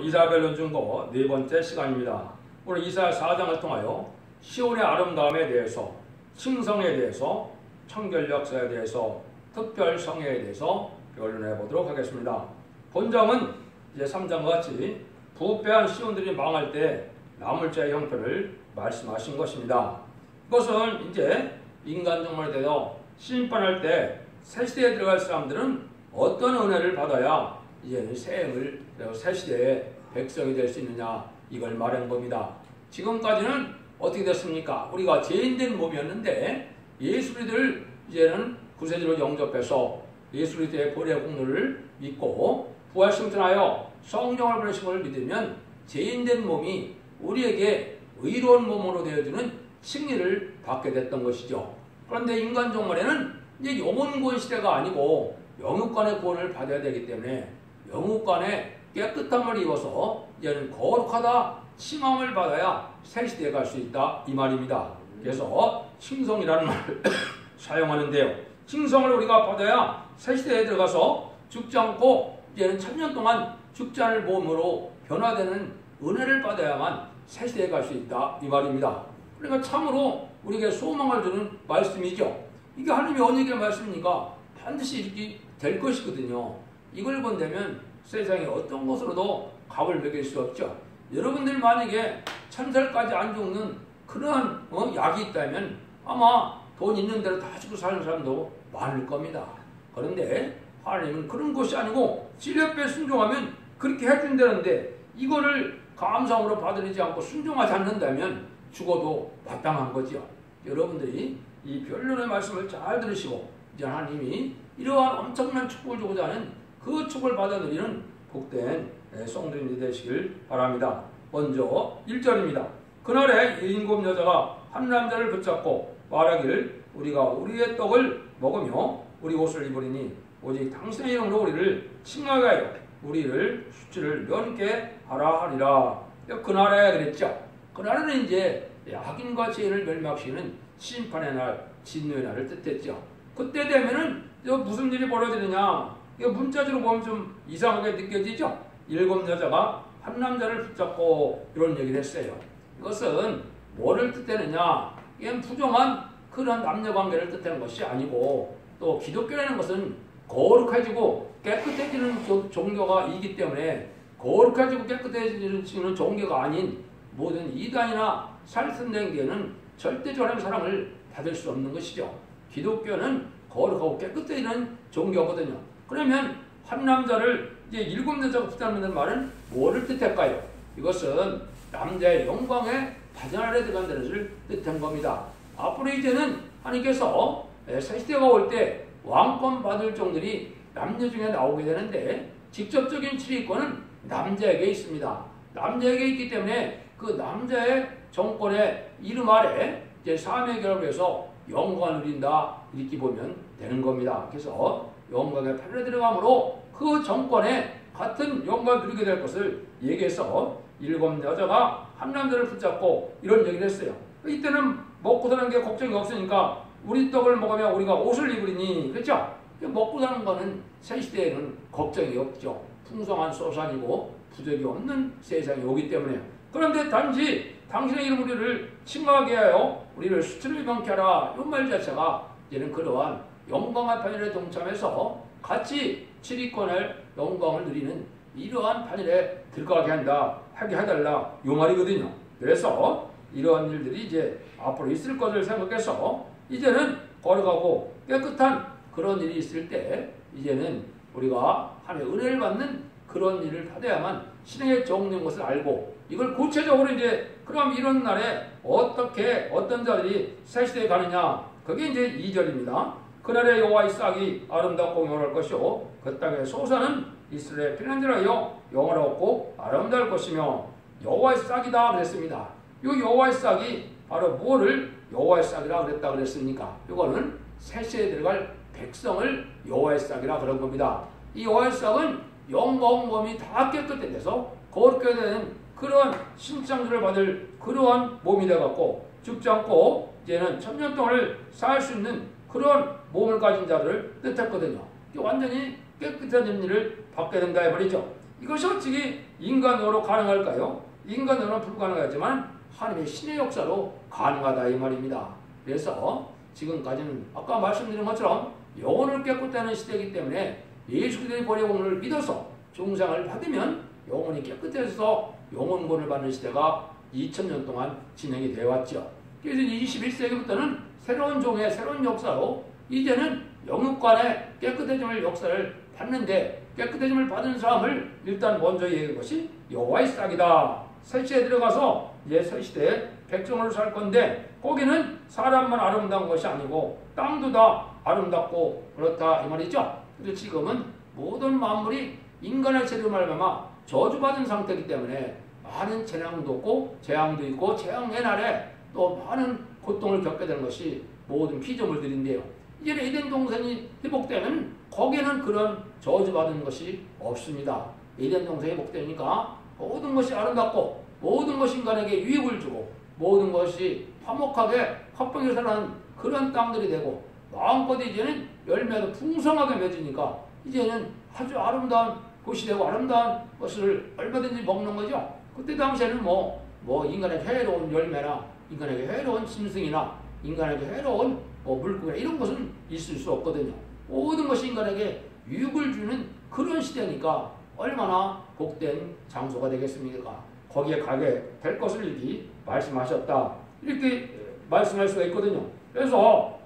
이사벨론 중고 네 번째 시간입니다. 오늘 이사야 4장을 통하여 시온의 아름다움에 대해서, 칭성에 대해서, 청결 역사에 대해서, 특별 성회에 대해서 변론해 보도록 하겠습니다. 본장은 이제 3장과 같이 부패한 시온들이 망할 때 남을 자의 형편을 말씀하신 것입니다. 이것은 이제 인간 종말에 대해서 심판할 때 새 시대에 들어갈 사람들은 어떤 은혜를 받아야 이제는 새 행을 새 시대의 백성이 될 수 있느냐, 이걸 말한 겁니다. 지금까지는 어떻게 됐습니까? 우리가 죄인된 몸이었는데 예수 그리스도를 이제는 구세주로 영접해서 예수 그리스도의 보혈의 공로를 믿고 부활 승천하여 성령을 보내신 것을 믿으면 죄인된 몸이 우리에게 의로운 몸으로 되어주는 칭의를 받게 됐던 것이죠. 그런데 인간 종말에는 이제 영혼구원 시대가 아니고 영육간의 구원을 받아야 되기 때문에 영육간의 깨끗함을 입어서 이제는 거룩하다 칭함을 받아야 새 시대에 갈 수 있다, 이 말입니다. 그래서 칭성이라는 말을 사용하는데요. 칭성을 우리가 받아야 새 시대에 들어가서 죽지 않고 이제는 1000년 동안 죽지 않을 몸으로 변화되는 은혜를 받아야만 새 시대에 갈 수 있다, 이 말입니다. 그러니까 참으로 우리에게 소망을 주는 말씀이죠. 이게 하나님의 언약의 말씀이니까 반드시 이렇게 될 것이거든요. 이걸 본다면 세상에 어떤 곳으로도 값을 매길 수 없죠. 여러분들 만약에 1000살까지 안 죽는 그러한 약이 있다면 아마 돈 있는 대로 다 죽고 사는 사람도 많을 겁니다. 그런데 하나님은 그런 것이 아니고 진료에 순종하면 그렇게 해준다는데 이거를 감사함으로 받아들이지 않고 순종하지 않는다면 죽어도 마땅한 거죠. 여러분들이 이 변론의 말씀을 잘 들으시고 이제 하나님이 이러한 엄청난 축복을 주고자 하는 그 축복을 받아들이는 복된 성도님이 되시길 바랍니다. 먼저 1절입니다. 그날에 일곱 여자가 한 남자를 붙잡고 말하기를 우리가 우리의 떡을 먹으며 우리 옷을 입으리니 오직 당신의 이름으로 우리를 칭하게 하여 우리를 수치를 면케 하라 하리라. 그날에 그랬죠. 그날은 이제 악인과 죄인을 멸망시키는 심판의 날, 진노의 날을 뜻했죠. 그때 되면은 무슨 일이 벌어지느냐, 이거 문자적으로 보면 좀 이상하게 느껴지죠. 일곱 여자가 한 남자를 붙잡고 이런 얘기를 했어요. 이것은 뭐를 뜻하느냐, 이건 부정한 그런 남녀관계를 뜻하는 것이 아니고, 또 기독교라는 것은 거룩해지고 깨끗해지는 종교가 이기 때문에 거룩해지고 깨끗해지는 종교가 아닌 모든 이단이나 살선된 절대적으로 사랑을 받을 수 없는 것이죠. 기독교는 거룩하고 깨끗해지는 종교거든요. 그러면 한 남자를 이제 일곱 여자가 붙잡는 말은 뭐를 뜻할까요? 이것은 남자의 영광에 바전하려 들어간다는 것을 뜻한 겁니다. 앞으로 이제는 하나님께서 새 시대가 올 때 왕권 받을 종들이 남녀 중에 나오게 되는데 직접적인 지휘권은 남자에게 있습니다. 남자에게 있기 때문에 그 남자의 정권의 이름 아래 이제 사명의 결합을 해서 영광을 누린다, 이렇게 보면 되는 겁니다. 그래서 영광의 판에 들어감으로 그 정권에 같은 영광을 누리게 될 것을 얘기해서 일곱 여자가 한 남자를 붙잡고 이런 얘기를 했어요. 이때는 먹고 사는 게 걱정이 없으니까 우리 떡을 먹으면 우리가 옷을 입으리니, 그렇죠? 먹고 사는 거는 새 시대에는 걱정이 없죠. 풍성한 소산이고 부족이 없는 세상이 오기 때문에. 그런데 단지 당신의 이름 우리를 칭하게 하여 우리를 수치를 명케 하라, 이 말 자체가 이제는 그러한 영광의 판결에 동참해서 같이 지휘권을 영광을 누리는 이러한 판결에 들어가게 한다, 하게 해달라, 이 말이거든요. 그래서 이러한 일들이 이제 앞으로 있을 것을 생각해서 이제는 거룩하고 깨끗한 그런 일이 있을 때 이제는 우리가 하나님의 은혜를 받는 그런 일을 받아야만 신앙의 정리인 것을 알고 이걸 구체적으로 이제 그럼 이런 날에 어떻게 어떤 자들이 새 시대에 가느냐, 그게 이제 2절입니다. 그날에 여호와의 싹이 아름답고 영원할 것이요 그 땅의 소사는 이스라엘 피난자라여 영원하고 아름다울 것이며 여호와의 싹이다 그랬습니다. 이 여호와의 싹이 바로 뭐를 여호와의 싹이라 그랬다 그랬습니까? 이거는 새 시대에 들어갈 백성을 여호와의 싹이라 그런 겁니다. 이 여호와의 싹은 영과 몸이 다 깨끗해져서 거룩하게 되는 그러한 신창조를 받을 그러한 몸이 되어갖고 죽지 않고 이제는 1000년 동안을 살 수 있는 그런 몸을 가진 자들을 뜻했거든요. 완전히 깨끗한 일을 받게 된다 이 말이죠. 이것이 어찌 인간으로 가능할까요? 인간으로는 불가능하지만 하나님의 신의 역사로 가능하다 이 말입니다. 그래서 지금까지는 아까 말씀드린 것처럼 영혼을 깨끗게 하는 시대이기 때문에 예수 그리스도의 보혜공을 믿어서 중생을 받으면 영혼이 깨끗해져서 영혼권을 받는 시대가 2000년 동안 진행이 되어 왔죠. 그래서 21세기부터는 새로운 종의 새로운 역사로 이제는 영육간의 깨끗해짐을 역사를 받는데, 깨끗해짐을 받은 사람을 일단 먼저 얘기한 것이 여호와의 싹이다. 새 시대에 들어가서 이제 새 시대에 백성으로 살 건데, 거기는 사람만 아름다운 것이 아니고 땅도 다 아름답고 그렇다 이 말이죠. 그래서 지금은 모든 만물이 인간의 죄로 말미암아 저주받은 상태이기 때문에 많은 재난도 없고 재앙도 있고 재앙의 날에 또 많은 고통을 겪게 되는 것이 모든 피조물들인데요. 이제 에덴 동산이 회복되면 거기에는 그런 저주받은 것이 없습니다. 에덴 동산이 회복되니까 모든 것이 아름답고 모든 것이 인간에게 유익을 주고 모든 것이 화목하게 화평히 사는 그런 땅들이 되고 마음껏 이제는 열매도 풍성하게 맺으니까 이제는 아주 아름다운 곳이 되고 아름다운 것을 얼마든지 먹는 거죠. 그때 당시에는 뭐 인간에게 해로운 열매나 인간에게 해로운 짐승이나 인간에게 해로운 물고기나 이런 것은 있을 수 없거든요. 모든 것이 인간에게 유익을 주는 그런 시대니까 얼마나 복된 장소가 되겠습니까? 거기에 가게 될 것을 이렇게 말씀하셨다. 이렇게 말씀할 수가 있거든요. 그래서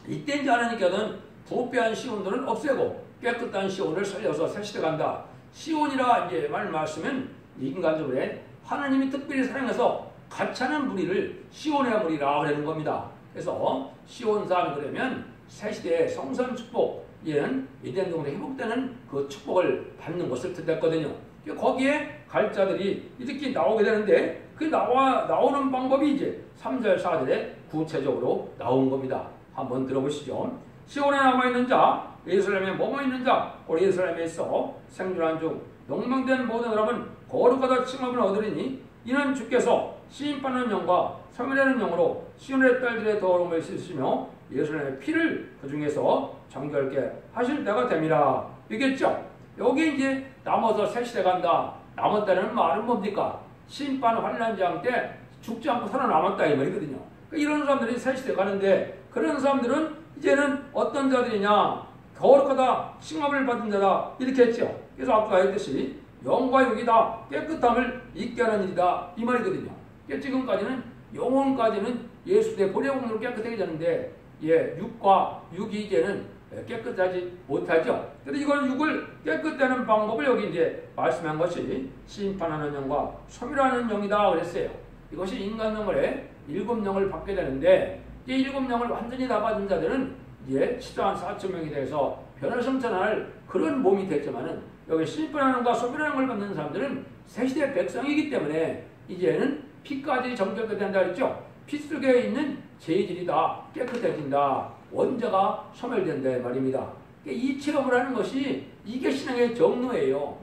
이때 이제 하나님께서는 부패한 시온들은 없애고 깨끗한 시온을 살려서 새 시대 간다. 시온이라 이제 말씀은 인간적으로 하나님이 특별히 사랑해서 가차는 무리를 시온의 무리라 그러는 겁니다. 그래서 시온산 그러면 새 시대의 성선 축복, 얘는 에덴 동산에 회복되는 그 축복을 받는 것을 뜻했거든요. 거기에 갈 자들이 이렇게 나오게 되는데 그 나오는 방법이 이제 3절 4절에 구체적으로 나온 겁니다. 한번 들어보시죠. 시온에 남아있는 자, 예루살렘에 머무있는 자, 우리 예루살렘에 있어 생존한 중 용명된 모든 사람은 거룩하다 칭함을 얻으리니 이는 주께서 심판하는 영과 섬이라는 영으로 시온의 딸들의 더러움을 씻으시며 예루살렘의 피를 그 중에서 정결케 하실 때가 됨이라. 이겠죠? 여기 이제 남아서 새 시대 간다. 남았다는 말은 뭡니까? 심판 환난장 때 죽지 않고 살아남았다 이 말이거든요. 이런 사람들이 새 시대 가는데 그런 사람들은 이제는 어떤 자들이냐? 거룩하다 칭함을 받은 자다 이렇게 했죠. 그래서 아까 했듯이 영과 육이 다 깨끗함을 잊게 하는 일이다 이 말이거든요. 지금까지는 영혼까지는 예수의 보혜공으로 깨끗하게 되는데 육과 육이 이제는 깨끗하지 못하죠. 그래서 이걸 육을 깨끗하는 방법을 여기 이제 말씀한 것이 심판하는 영과 소멸하는 영이다 그랬어요. 이것이 인간 영혼의 7영을 받게 되는데 이 7영을 완전히 다 받은 자들은 이제 14만 4천 명이 돼서 변화성천할 그런 몸이 됐지만은 여기 심판하는 영과 소멸하는 영을 받는 사람들은 새시대 백성이기 때문에 이제는 피까지 정결되게 된다 했죠. 피 속에 있는 죄질이 다 깨끗해진다. 원죄가 소멸된다 말입니다. 이 체험을 하는 것이 이게 신앙의 정로예요.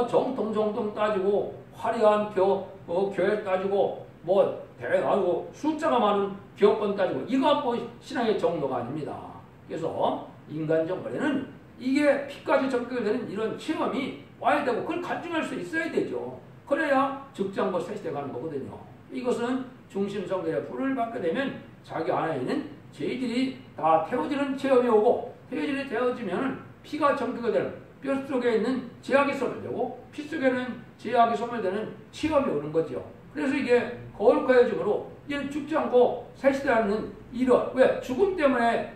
정통 따지고 화려한 교회 따지고 대단하고 숫자가 많은 기업권 따지고 이거 갖고 신앙의 정로가 아닙니다. 그래서 인간 정벌에는 이게 피까지 적용되는 이런 체험이 와야 되고 그걸 간증할 수 있어야 되죠. 그래야 적장고 새시대 가는 거거든요. 이것은 중심성결의 불을 받게 되면 자기 안에 있는 죄들이 다 태워지는 체험이 오고 죄질이 태워지면 피가 정결가 되는 뼈 속에 있는 죄악이 소멸되고 피 속에는 죄악이 소멸되는 체험이 오는 거죠. 그래서 이게 거룩해짐으로 이제는 죽지 않고 새시대하는 이런 왜 죽음 때문에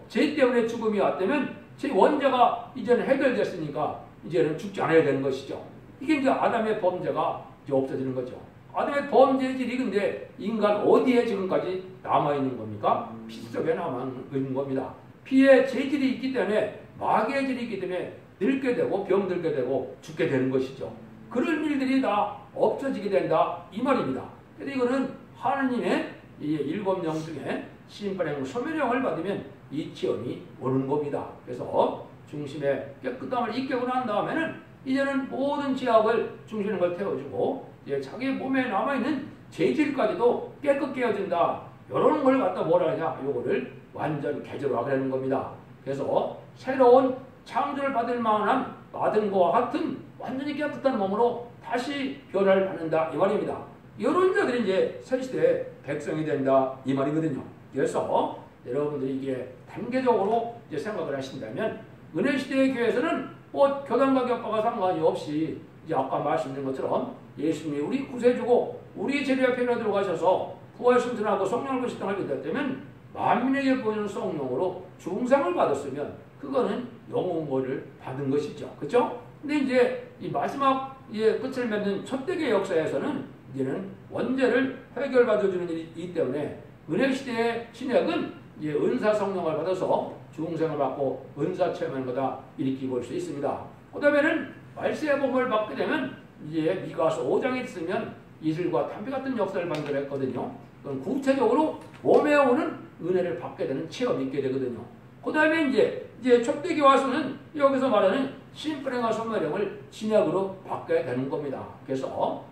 죄 때문에 죽음이 왔다면 제 원죄가 이제는 해결됐으니까 이제는 죽지 않아야 되는 것이죠. 이게 이제 아담의 범죄가 이제 없어지는 거죠. 아담의 범죄질이 근데 인간 어디에 지금까지 남아있는 겁니까? 피 속에 남아있는 겁니다. 피에 죄질이 있기 때문에 마귀의 질이 있기 때문에 늙게 되고 병들게 되고 죽게 되는 것이죠. 그런 일들이 다 없어지게 된다 이 말입니다. 그래서 이거는 하느님의 이 7영 중에 심판의 소멸형을 받으면 이 체험이 오는 겁니다. 그래서 중심에 깨끗함을 입게 난 다음에는 이제는 모든 죄악을 중심에 걸 태워주고 이제 자기 몸에 남아있는 죄질까지도 깨끗게 해준다. 이런 걸 갖다 뭐라 하냐? 요거를 완전 개조하게 되는 겁니다. 그래서 새로운 창조를 받을 만한 받은 것과 같은 완전히 깨끗한 몸으로 다시 변화를 받는다 이 말입니다. 이런 자들이 이제 새 시대의 백성이 된다 이 말이거든요. 그래서 여러분들이 이게 단계적으로 이제 생각을 하신다면 은혜 시대의 교회에서는 뭐 교단과 격파가 상관이 없이 이제 아까 말씀드린 것처럼 예수님이 우리 구세주고 우리 제자 편에 들어가셔서 부활 승천하고 성령을 거시당하게 되었다면 만민에게 보이는 성령으로 중상을 받았으면 그거는 영혼을 받은 것이죠. 그렇죠? 근데 이제 이 마지막 끝을 맺는 첫 대계 역사에서는 이제는 원죄를 해결받아주는 일이기 때문에 은혜 시대의 신약은 이제 은사 성령을 받아서 중생을 받고 은사 체험하는 거다 이렇게 볼 수 있습니다. 그 다음에는 말세의 복음을 받게 되면 이제 미가서 5장에 있으면 이슬과 담비 같은 역사를 만들었거든요. 그건 구체적으로 몸에 오는 은혜를 받게 되는 체험이 있게 되거든요. 그 다음에 이제 촛대기 와서는 여기서 말하는 신분행과 소멸형을 진약으로 받게 되는 겁니다. 그래서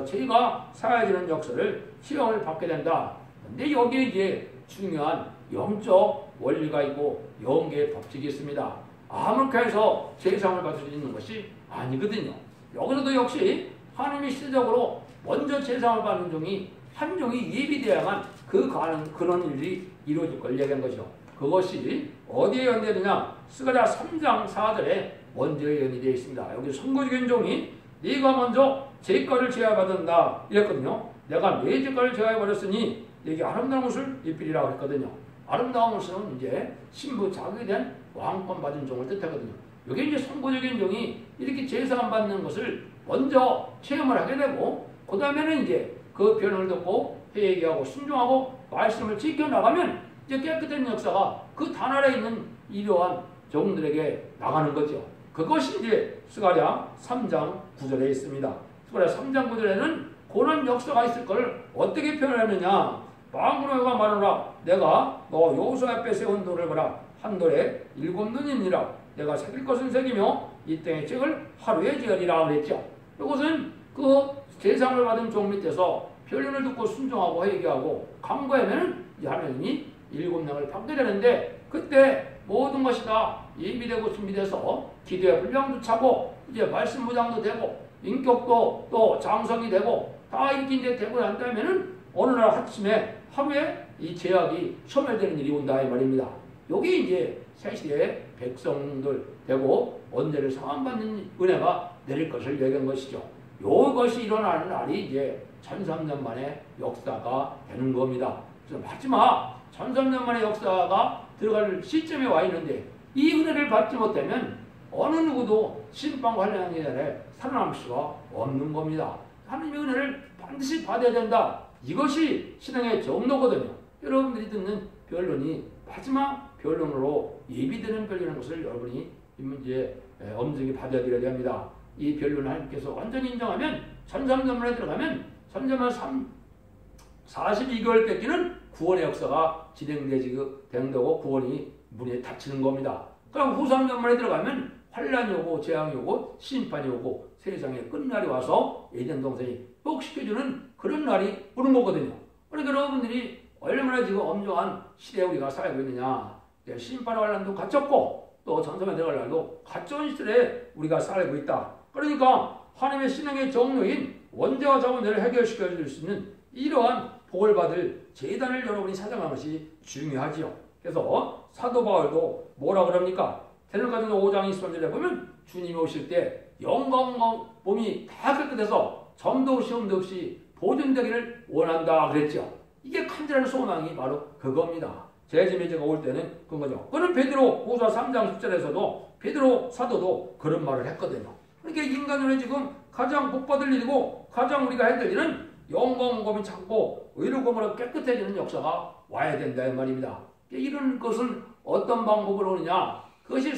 저희가 사야되는 역사를 시험을 받게 된다. 근데 여기에 이제 중요한 영적 원리가 있고 영계의 법칙이 있습니다. 아무렇게 해서 제상을 받을 수 있는 것이 아니거든요. 여기서도 역시 하나님이 시대적으로 먼저 제상을 받는 종이 한 종이 예비되어야만 그런 일이 이루어질 걸 얘기한 거죠. 그것이 어디에 연대되냐? 스가랴 3장 4절에 먼저 연이되어 있습니다. 여기 선고적인 종이 네가 먼저 제가를 제하받는다 이랬거든요. 내가 내 제가를 제하해버렸으니 내게 아름다운 옷을 입히리라고 했거든요. 아름다운 옷은 이제 신부 자격에 대한 왕권 받은 종을 뜻하거든요. 여기 이제 선고적인 종이 이렇게 제상 받는 것을 먼저 체험을 하게 되고 그 다음에는 이제 그 변을 듣고 회개하고 순종하고 말씀을 지켜나가면 이제 깨끗한 역사가 그 단 아래에 있는 이러한 종들에게 나가는 거죠. 그것이 이제 스가랴 3장 9절에 있습니다. 스가랴 3장 9절에는 그런 역사가 있을 걸 어떻게 표현하느냐. 망군어가 말하노라. 내가 너 여호수아 앞에 세운 돌을 보라. 한 돌에 7눈이니라. 내가 새길 것은 새기며 이 땅의 책을 하루에 지으리라 그랬죠. 이것은 그 제상을 받은 종 밑에서 변론을 듣고 순종하고 회개하고 강구하면 하나님이 7명을 받게 되는데 그때 모든 것이 다 예비되고 준비돼서 기도의 분량도 차고 이제 말씀 무장도 되고 인격도 또 장성이 되고 다 이렇게 이제 되고 난다면은 어느 날 아침에 하루에 이 제약이 소멸되는 일이 온다 이 말입니다. 여기 이제 새시대의 백성들 되고 언제를 상함받는 은혜가 내릴 것을 얘기한 것이죠. 이것이 일어나는 날이 이제 1300년 만의 역사가 되는 겁니다. 그래서 마지막 1300년 만의 역사가 들어갈 시점에 와 있는데 이 은혜를 받지 못하면 어느 누구도 심판 관련하기 전에 살아남을 수가 없는 겁니다. 하나님의 은혜를 반드시 받아야 된다. 이것이 신앙의 정로거든요. 여러분들이 듣는 변론이 마지막 변론으로 예비되는 변론인 것을 여러분이 이제 엄중히 받아들여야 됩니다. 이 변론을 하나님께서 완전히 인정하면 1300년에 들어가면 42개월 뺏기는 구원의 역사가 진행되고 구원이 문에 닫히는 겁니다. 그럼 후 3년만에 들어가면 환란이 오고 재앙이 오고 심판이 오고 세상의 끝날이 와서 에덴 동산이 복시켜주는 그런 날이 오는 거거든요. 그러니까 여러분들이 얼마나 지금 엄중한 시대에 우리가 살고 있느냐. 심판의 환란도 갇혔고 또 전성에 들어갈 날도 갇혀온 시대에 우리가 살고 있다. 그러니까 하나님의 신앙의 정로인 원죄와 자원들을 해결시켜 줄 수 있는 이러한 복을 받을 제단을 여러분이 찾아가는 것이 중요하지요. 그래서 사도 바울도 뭐라 그럽니까? 데살로니가전서 5장 23절에 보면 주님이 오실 때 영광과 몸이 다 깨끗해서 점도 없이 흠도 없이 보존되기를 원한다 그랬죠. 이게 간절한 소망이 바로 그겁니다. 제가 올 때는 그런 거죠. 그는 베드로 후서 3장 10절에서도 베드로 사도도 그런 말을 했거든요. 그러니까 인간으로 지금 가장 복받을 일이고 가장 우리가 해야 될 일은 영광검이 찾고 의롭고 깨끗해지는 역사가 와야 된다 이 말입니다. 이런 것은 어떤 방법으로 오느냐? 그것이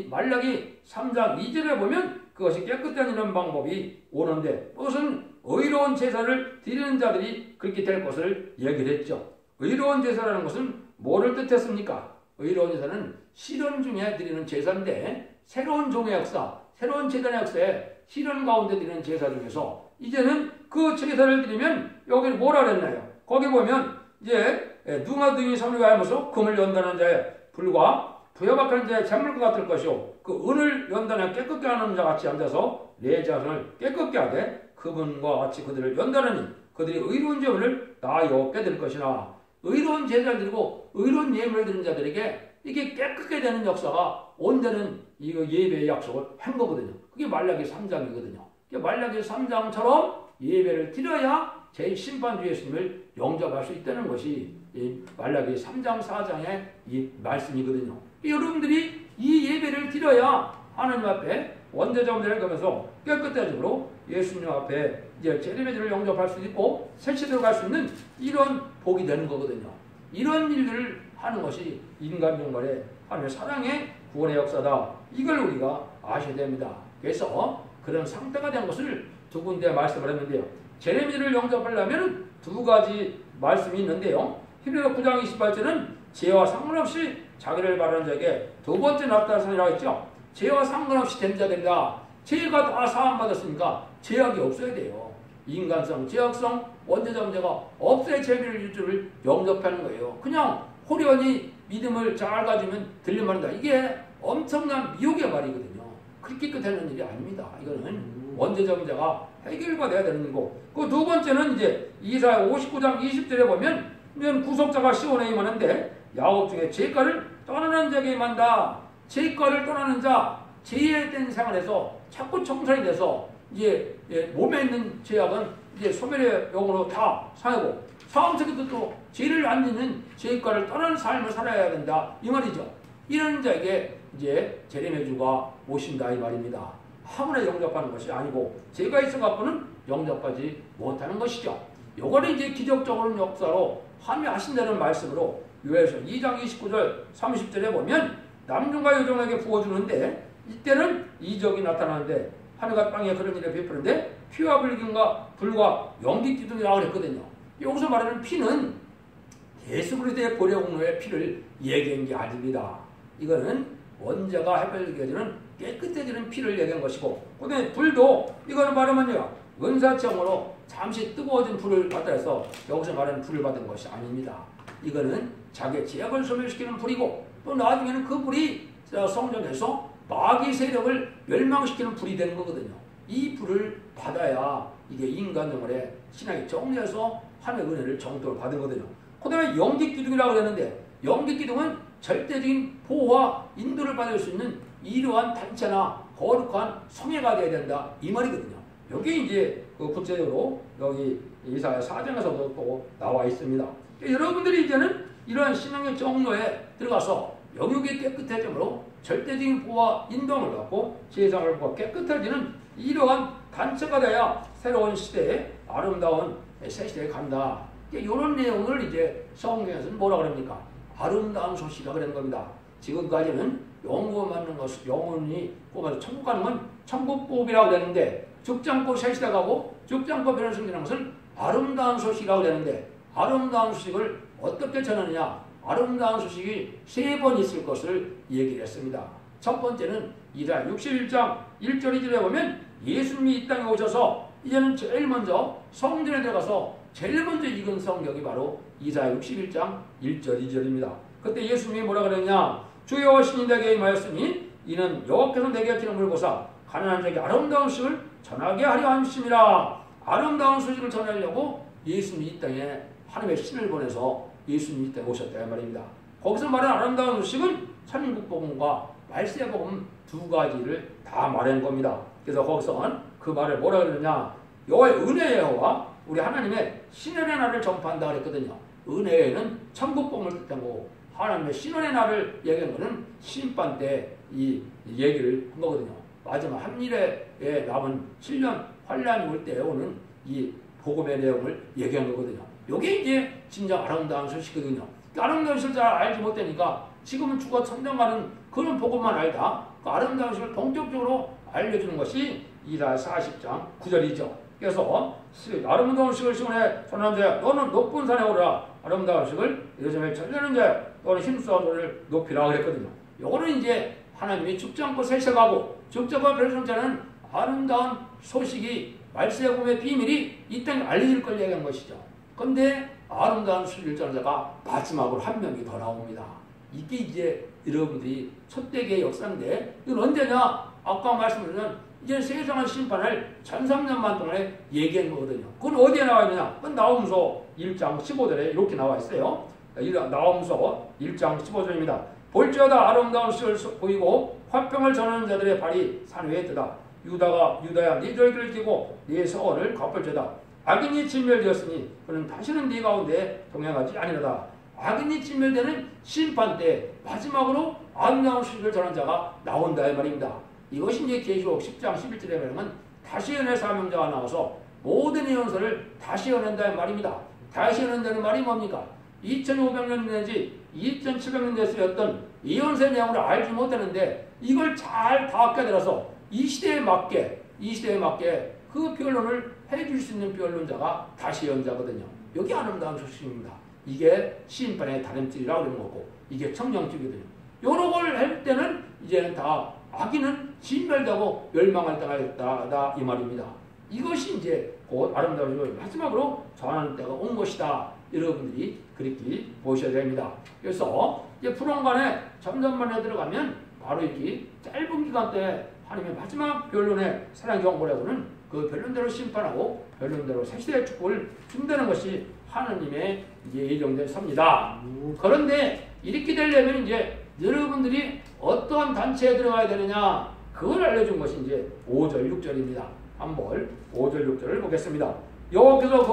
말라기 3장 2절에 보면 그것이 깨끗한 이런 방법이 오는데 그것은 의로운 제사를 드리는 자들이 그렇게 될 것을 얘기를 했죠. 의로운 제사라는 것은 뭐를 뜻했습니까? 의로운 제사는 실현 중에 드리는 제사인데 새로운 종의 역사, 새로운 제단의 역사에 실현 가운데 드리는 제사 중에서 이제는 그 제사를 드리면 여기 뭐라 그랬나요? 거기 보면 이제 누가 등이 섬유하면서 금을 연다는 자에 불과 부여박하는 자의 잿물과 같을 것이요 그 은을 연단에 깨끗게 하는 자 같이 앉아서 내 자손을 깨끗게 하되 그분과 같이 그들을 연단하니 그들이 의로운 제물을 나여 얻게 될 것이나 의로운 제사를 드리고 의로운 예물을 드리는 자들에게 이게 깨끗게 되는 역사가 온전한 이거 예배의 약속을 한 거거든요. 그게 말라기 3장이거든요. 말라기 3장처럼 예배를 드려야 제 심판주 예수님을 영접할 수 있다는 것이 이 말라기 3장 4장의 이 말씀이거든요. 여러분들이 이 예배를 드려야 하나님 앞에 원죄자원죄를 가면서 깨끗해짐으로 예수님 앞에 이제 재림의주를 영접할 수 있고 새시대로 갈 수 있는 이런 복이 되는 거거든요. 이런 일들을 하는 것이 인간 영혼의 하나님의 사랑의 구원의 역사다. 이걸 우리가 아셔야 됩니다. 그래서 그런 상태가 된 것을 두 군데 말씀을 했는데요. 재림의주를 영접하려면 두 가지 말씀이 있는데요. 히브리서 9장 28절은 죄와 상관없이 자기를 바라는 자에게 두 번째 나타나서라고 했죠. 죄와 상관없이 된 자들이다. 죄가 다 사함받았으니까 죄악이 없어야 돼요. 인간성, 죄악성, 원죄자문제가 없어야 재림의주를 영접하는 거예요. 그냥 호련히 믿음을 잘 가지면 들림받는다. 이게 엄청난 미혹의 말이거든요. 그렇게 끝하는 일이 아닙니다. 이거는 원죄자문제가 해결가 돼야 되는 거고. 그 두 번째는 이제 이사야 59장 20절에 보면 구속자가 시온에 임하는데 야곱 중에 죄가를 떠나는 자에게 임한다. 죄가를 떠나는 자, 죄에 된 생활에서 자꾸 청산이 돼서 이제 몸에 있는 죄악은 이제 소멸의 영으로 다 사하고 사람 속에도 또 죄를 안 짓는 죄가를 떠나는 삶을 살아야 된다. 이 말이죠. 이런 자에게 이제 재림의 주가 오신다 이 말입니다. 아무나 영접하는 것이 아니고 죄가 있어갖고는 영접하지 못하는 것이죠. 요거는 이제 기적적으로 역사로 함유하신다는 말씀으로 요엘서 2장 29절 30절에 보면 남종과 여종에게 부어주는데 이때는 이적이 나타나는데 하늘과 땅에 그런 일을 베푸는데 피와 불과 연기 기둥이라고 그랬거든요. 여기서 말하는 피는 예수 그리스도의 보혈 공로의 피를 얘기한 게 아닙니다. 이거는 원죄가 해결되는 깨끗해지는 피를 얘기한 것이고 그 다음에 불도 이거는 말하면요 은사청으로 잠시 뜨거워진 불을 받다 해서 여기서 말하는 불을 받은 것이 아닙니다. 이거는 자기의 죄악을 소멸시키는 불이고 또 나중에는 그 불이 성전에서 마귀 세력을 멸망시키는 불이 되는 거거든요. 이 불을 받아야 이게 인간 영혼의 신앙이 정리해서 하나님의 은혜를 정도로 받은 거거든요. 그 다음에 영직기둥이라고 그랬는데 영직기둥은 절대적인 보호와 인도를 받을 수 있는 이러한 단체나 거룩한 성회가 되어야 된다 이 말이거든요. 여기 이제 구체적으로 여기 이사야 4장에서도 또 나와 있습니다. 여러분들이 이제는 이러한 신앙의 정로에 들어가서 영육이 깨끗해짐으로 절대적인 보호와 인도함을 받고 세상을 보고 깨끗해지는 이러한 단체가 돼야 새로운 시대에 아름다운 새 시대에 간다. 이런 내용을 이제 성경에서는 뭐라 그럽니까? 아름다운 소식이라 그런 겁니다. 지금까지는 영원 맞는 것, 영원히 뽑아서 천국 가는 건 천국법이라고 되는데 죽지 않고 새 시대 가고 죽지 않고 변화를 생기는 것은 아름다운 소식이라고 되는데 아름다운 소식을 어떻게 전하느냐? 아름다운 소식이 3번 있을 것을 얘기를 했습니다. 첫 번째는 이사야 61장 1절 2절에 보면 예수님이 이 땅에 오셔서 이제는 제일 먼저 성전에 들어가서 제일 먼저 읽은 성경이 바로 이사야 61장 1절 2절입니다. 그때 예수님이 뭐라 그랬냐? 주여 신이 내게 임하였으니 이는 여호와께서 내게 기름을 부사 가난한 자에게 아름다운 소식을 전하게 하려 함이라. 아름다운 소식을 전하려고 예수님이 이 땅에 하나님의 신을 보내서 예수님이 이 땅에 오셨다 말입니다. 거기서 말하는 아름다운 소식은 천국복음과 말세복음 두 가지를 다 말한 겁니다. 그래서 거기서는 그 말을 뭐라 그러느냐? 여호와의 은혜의 여호와 우리 하나님의 신원의 날을 전파한다 그랬거든요. 은혜에는 천국복음을 뜻한 거고 하나님의 신원의 날을 얘기한 거는 심판 때 이 얘기를 한 거거든요. 마지막 한일에 남은 7년 환란이 올 때 오는 이 복음의 내용을 얘기한 거거든요. 이게 이제 진짜 아름다운 소식이거든요. 아름다운 소식을 잘 알지 못하니까 지금은 죽어 천당 가는 그런 복음만 알다. 그 아름다운 소식을 본격적으로 알려주는 것이 이사야 40장 9절이죠. 그래서 아름다운 소식을 시온에 전하는 자야 너는 높은 산에 오르라. 아름다운 소식을 예루살렘에 전하는 자야 너는 힘써 너를 높이라 그랬거든요. 요거는 이제 하나님이 죽지 않고 세세가고 죽지 않고 별성자는 아름다운 소식이 말세복음의 비밀이 이 땅에 알려질 걸 얘기한 것이죠. 그런데 아름다운 소식을 전하는 자가 마지막으로 한 명이 더 나옵니다. 이게 이제 여러분들이 첫대기의 역사인데 이건 언제냐? 아까 말씀드린 이제 세상을 심판할 1300년 동안에 얘기한 거거든요. 그건 어디에 나와 있느냐? 그건 나홈서 1장 15절에 이렇게 나와 있어요. 나홈서 1장 15절입니다. 볼지어다 아름다운 수를 보이고 화평을 전하는 자들의 발이 산 위에 뜨다. 유다야 네 절기를 끼고 네 서원을 갚을지어다. 악인이 진멸되었으니 그는 다시는 네 가운데 동행하지 아니하다. 악인이 진멸되는 심판 때 마지막으로 아름다운 수를 전하는 자가 나온다 이 말입니다. 이것이 이제 계시록 10장 11절에 보면 다시 연애 사명자가 나와서 모든 예언서를 다시 연한다는 말입니다. 다시 연한다는 말이 뭡니까? 2500년 내지 2700년 대 쓰였던 예언서의 내용을 알지 못하는데 이걸 잘 다 깨달아서 이 시대에 맞게 그 변론을 해줄 수 있는 변론자가 다시 연자거든요. 여기 아름다운 소식입니다. 이게 심판의 다림질이라고 그러는 거고 이게 청정줄이거든요. 요런 걸 할 때는 이제는 다 악인은 진멸되고 멸망할 때가 있다 이 말입니다. 이것이 이제 곧 아름다운 소식 마지막으로 전하는 때가 온 것이다. 여러분들이 그렇게 보셔야 됩니다. 그래서 이제 불원간에 점점만에 들어가면 바로 이렇게 짧은 기간 때 하나님의 마지막 변론의 사랑 경고라고는 그 변론대로 심판하고 변론대로 새시대의 축복을 준다는 것이 하나님의 이제 예정된 섭니다. 그런데 이렇게 되려면 이제 여러분들이 어떤 단체에 들어가야 되느냐 그걸 알려준 것이 이제 5절 6절입니다. 한번 5절 6절을 보겠습니다. 여호와께서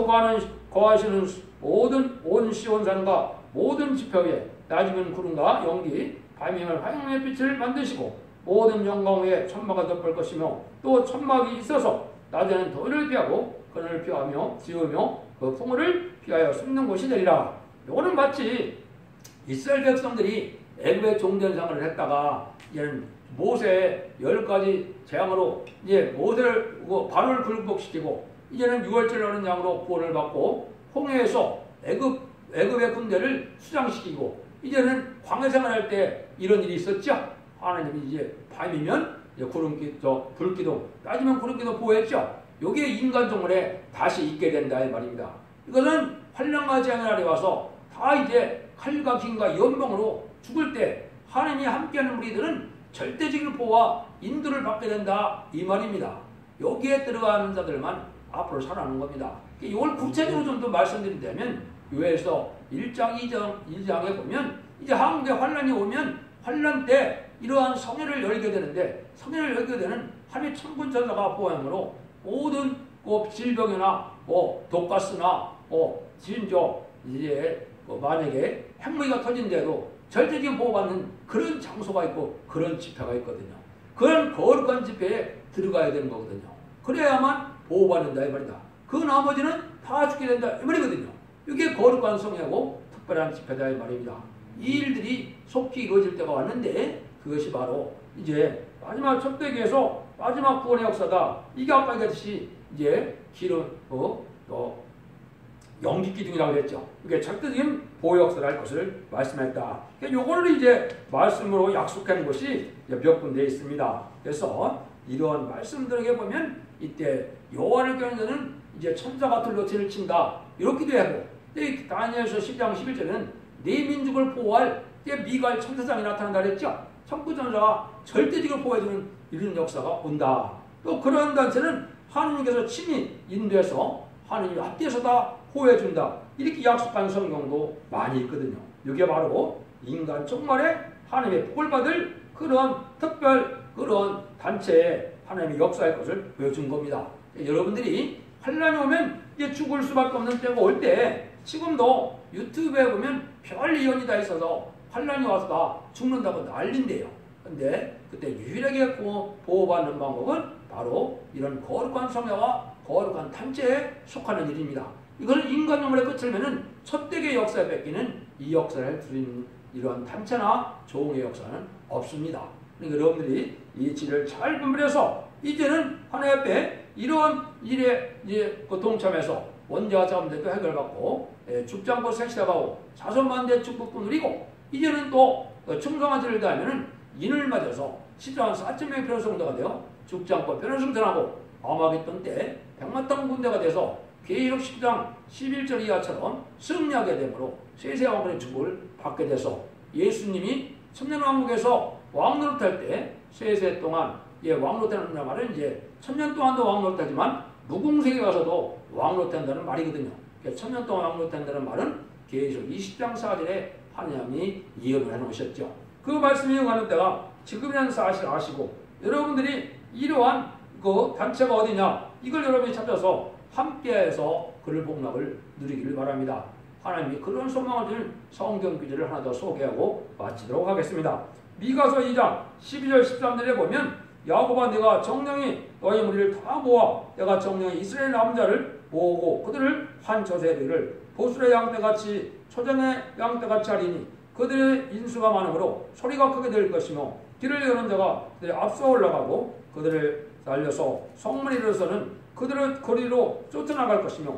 거하시는 모든 온 시온산과 모든 지표에 낮이면 구름과 연기 밤이면 화영의 빛을 만드시고 모든 영광 위에 천막을 덮을 것이며 또 천막이 있어서 낮에는 더위를 피하고 그늘을 피하며 지으며 그 풍우를 피하여 숨는 곳이 되리라. 요거는 마치 이스라엘 백성들이 애굽의 종된 생활을 했다가 이제는 모세의 10가지 재앙으로 이제 모세를 바로를 굴복시키고 이제는 6월절 어린 양으로 구원을 받고 홍해에서 애굽의 군대를 수장시키고 이제는 광야 생활할 때 이런 일이 있었죠. 하나님이 이제 밤이면 이제 불기둥 따지면 구름기둥 보호했죠. 여기에 인간 종말에 다시 있게 된다 이 말입니다. 이것은 환난과 재앙의 날에 와서 다 이제 칼과 긴과 연병으로 죽을 때 하나님이 함께하는 우리들은 절대적인 보호와 인도를 받게 된다 이 말입니다. 여기에 들어가는 자들만 앞으로 살아나는 겁니다. 이걸 구체적으로 좀 더 말씀드린다면 요에서 1장 2장에 보면 이제 한국에 환난이 오면 환난 때 이러한 성회를 열게 되는데 성회를 열게 되는 하나님의 천군천사가 보호함으로 모든 질병이나 독가스나 진조 이제 만약에 핵무기가 터진데도 절대적인 보호받는 그런 장소가 있고 그런 집회가 있거든요. 그런 거룩한 집회에 들어가야 되는 거거든요. 그래야만 보호받는다 이 말이다. 그 나머지는 다 죽게 된다 이 말이거든요. 이게 거룩한 성회하고 특별한 집회다 이 말입니다. 이 일들이 속히 이루어질 때가 왔는데 그것이 바로 이제 마지막 첫대기에서 마지막 구원의 역사다. 이게 아까 얘기했듯이 이제 기름 연기기둥이라고 했죠. 이게 절대적인 보호 역사를 할 것을 말씀했다. 요거를 이제 말씀으로 약속한 것이 몇 군데 있습니다. 그래서 이러한 말씀들에게 보면 이때 여호와를 경외하는 자는 이제 천사가 둘러치를 친다. 이렇게도 하고 다니엘서 10장 11절에는 네 민족을 보호할 미가엘 천사장이 나타난다 그랬죠. 천구천사가 절대적으로 보호해주는 이런 역사가 온다. 또 그런 단체는 하느님께서 친히 인도해서 하느님 앞뒤에서 다 보호해준다. 이렇게 약속한 성경도 많이 있거든요. 이게 바로 인간 종말에 하나님의 복을 받을 그런 특별 그런 단체에 하나님이 역사할 것을 보여준 겁니다. 여러분들이 환난이 오면 이제 죽을 수밖에 없는 때가 올 때 지금도 유튜브에 보면 별 예언이 다 있어서 환난이 와서 다 죽는다고 난린대요. 근데 그때 유일하게 보호받는 방법은 바로 이런 거룩한 성회와 거룩한 단체에 속하는 일입니다. 이걸 인간 영혼의 끝을 내는 첫대기의 역사에 뺏기는 이 역사를 드리는 이러한 단체나 조응의 역사는 없습니다. 그러니까 여러분들이 이 진을 잘 분별해서 이제는 하나님 앞에 이러한 일에 이제 동참해서 원죄와 자범죄도 해결받고 죽지 않고 생시하고 자손만대 축복도 누리고 이제는 또 충성한 죄를 다하면은 인을 맞아서 10장 4,000명의 변호성도가 되어 죽지 않고 변호성전하고 아마겟돈 때 백만땅 군대가 돼서 계시록 10장 11절 이하처럼 승리하게 되므로 세세한 왕권의 축복을 받게 돼서 예수님이 천년왕국에서 왕노릇할 때 세세 동안 왕노릇하는 말은 이제 천년 동안도 왕노릇하지만 무궁세계 가서도 왕노릇한다는 말이거든요. 천년 동안 왕노릇한다는 말은 계시록 20장 4절에 하나님이 예언을 해놓으셨죠. 그 말씀이 응하는 때가 지금이라는 사실 아시고 여러분들이 이러한 그 단체가 어디냐 이걸 여러분이 찾아서 함께해서 그를 복락을 누리기를 바랍니다. 하나님이 그런 소망을 주는 성경 구절을 하나 더 소개하고 마치도록 하겠습니다. 미가서 2장 12절 13절에 보면 야곱아 내가 정령이 너희 무리를 다 모아 내가 정령이 이스라엘 남자를 모으고 그들을 한 저새들을 보술의 양떼같이 초장의 양떼같이 하리니 그들의 인수가 많으므로 소리가 크게 될 것이며 길을 여는 자가 그들의 앞서 올라가고 그들을 날려서 성문에 이르러서는 그들의 거리로 쫓아나갈 것이며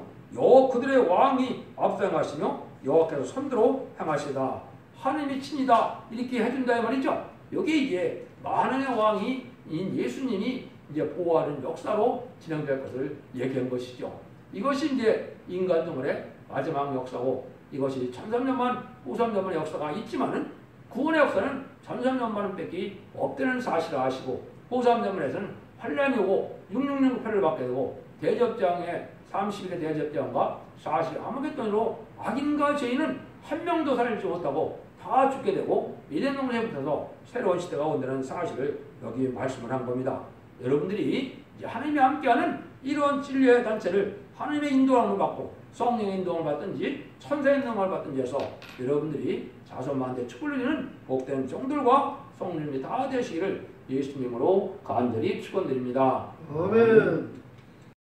그들의 왕이 앞서 행하시며 여호와께서 선두로 행하시다. 하나님이 친이다 이렇게 해준다 이 말이죠. 여기 이제 만왕의 왕인 예수님이 이제 보호하는 역사로 진행될 것을 얘기한 것이죠. 이것이 이제 인간 동물의 마지막 역사고 이것이 1300년, 53년만의 역사가 있지만은 구원의 역사는 1300년 밖에 없다는 사실을 아시고 53년에서는 환란이 오고 666패를 받게 되고 대접장의 30일의 대접장과 40일 아마겟돈으로 악인과 죄인은 한 명도 살지 못하고 다 죽게 되고 미래농세부터서 새로운 시대가 온다는 사실을 여기 말씀을 한 겁니다. 여러분들이 이제 하나님이 함께하는 이런 진리의 단체를 하나님의 인도함을 받고 성령의 인도함을 받든지 천사의 인도함을 받든지 해서 여러분들이 자손만대 축복을 누리는 복된 종들과 성령님이 다 되시기를 예수님으로 간절히 축원드립니다. 아멘.